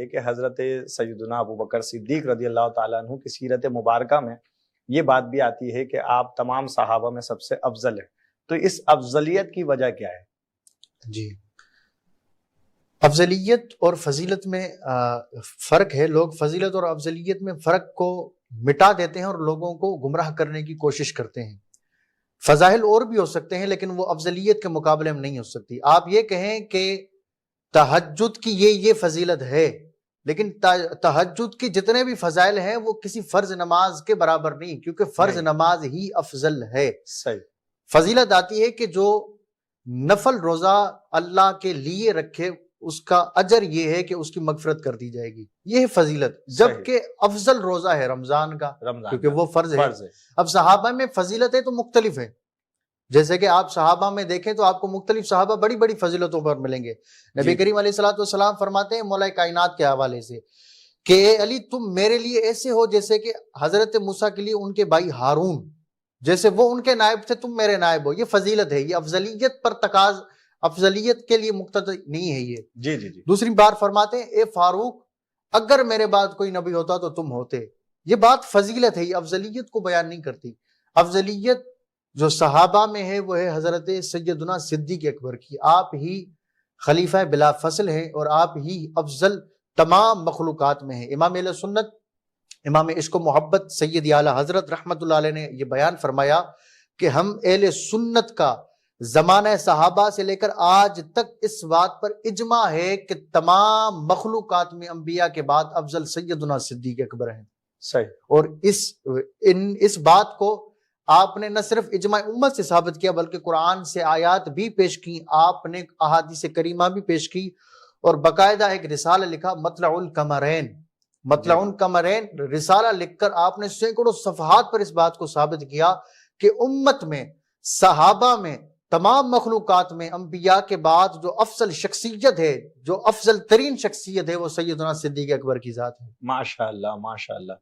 کہ حضرت سیدنا ابو بکر صدیق رضی اللہ تعالیٰ عنہ کی سیرت مبارکہ میں یہ بات بھی آتی ہے کہ آپ تمام صحابہ میں سب سے افضل ہیں، تو اس افضلیت کی وجہ کیا ہے؟ جی، افضلیت اور فضیلت میں فرق ہے۔ لوگ فضیلت اور افضلیت میں فرق کو مٹا دیتے ہیں اور لوگوں کو گمراہ کرنے کی کوشش کرتے ہیں۔ فضائل اور بھی ہو سکتے ہیں لیکن وہ افضلیت کے مقابلے میں نہیں ہو سکتی۔ آپ یہ کہیں کہ تہجد کی یہ فضیلت ہے، لیکن تہجد کی جتنے بھی فضائل ہیں وہ کسی فرض نماز کے برابر نہیں، کیونکہ فرض نماز ہی افضل ہے۔ صحیح۔ فضیلت آتی ہے کہ جو نفل روزہ اللہ کے لیے رکھے اس کا اجر یہ ہے کہ اس کی مغفرت کر دی جائے گی، یہ ہے فضیلت۔ جبکہ افضل روزہ ہے رمضان کا، کیونکہ وہ فرض ہے۔ اب صحابہ میں فضیلتیں تو مختلف ہیں، جیسے کہ آپ صحابہ میں دیکھیں تو آپ کو مختلف صحابہ بڑی بڑی فضیلتوں پر ملیں گے۔ نبی کریم علیہ الصلوۃ والسلام فرماتے ہیں مولا کائنات کے حوالے سے کہ اے علی تم میرے لیے ایسے ہو جیسے کہ حضرت موسیٰ کے لیے ان کے بھائی ہارون، جیسے وہ ان کے نائب تھے تم میرے نائب ہو۔ یہ فضیلت ہے، یہ افضلیت پر افضلیت کے لیے مقتضی نہیں ہے یہ۔ جی۔ دوسری بار فرماتے ہیں اے فاروق اگر میرے بعد کوئی نبی ہوتا تو تم ہوتے۔ یہ بات فضیلت ہے، یہ افضلیت کو بیان نہیں کرتی۔ افضلیت جو صحابہ میں ہے وہ ہے حضرت سیدنا صدیق اکبر کی۔ آپ ہی خلیفہ بلا فصل ہیں اور آپ ہی افضل تمام مخلوقات میں ہیں۔ امام اہل سنت، امام عشق و محبت سید اعلیٰ حضرت رحمت اللہ علیہ نے یہ بیان فرمایا کہ ہم اہل سنت کا زمانہ صحابہ سے لے کر آج تک اس بات پر اجماع ہے کہ تمام مخلوقات میں انبیاء کے بعد افضل سیدنا صدیق اکبر ہیں۔ صحیح۔ اور اس بات کو آپ نے نہ صرف اجماع امت سے ثابت کیا بلکہ قرآن سے آیات بھی پیش کی، آپ نے احادیث کریمہ بھی پیش کی، اور باقاعدہ ایک رسالہ لکھا مطلع القمرین رسالہ لکھ کر آپ نے سینکڑوں صفحات پر اس بات کو ثابت کیا کہ امت میں، صحابہ میں، تمام مخلوقات میں انبیاء کے بعد جو افضل شخصیت ہے، جو افضل ترین شخصیت ہے وہ سیدنا صدیق اکبر کی ذات ہے۔ ماشاءاللہ ماشاءاللہ۔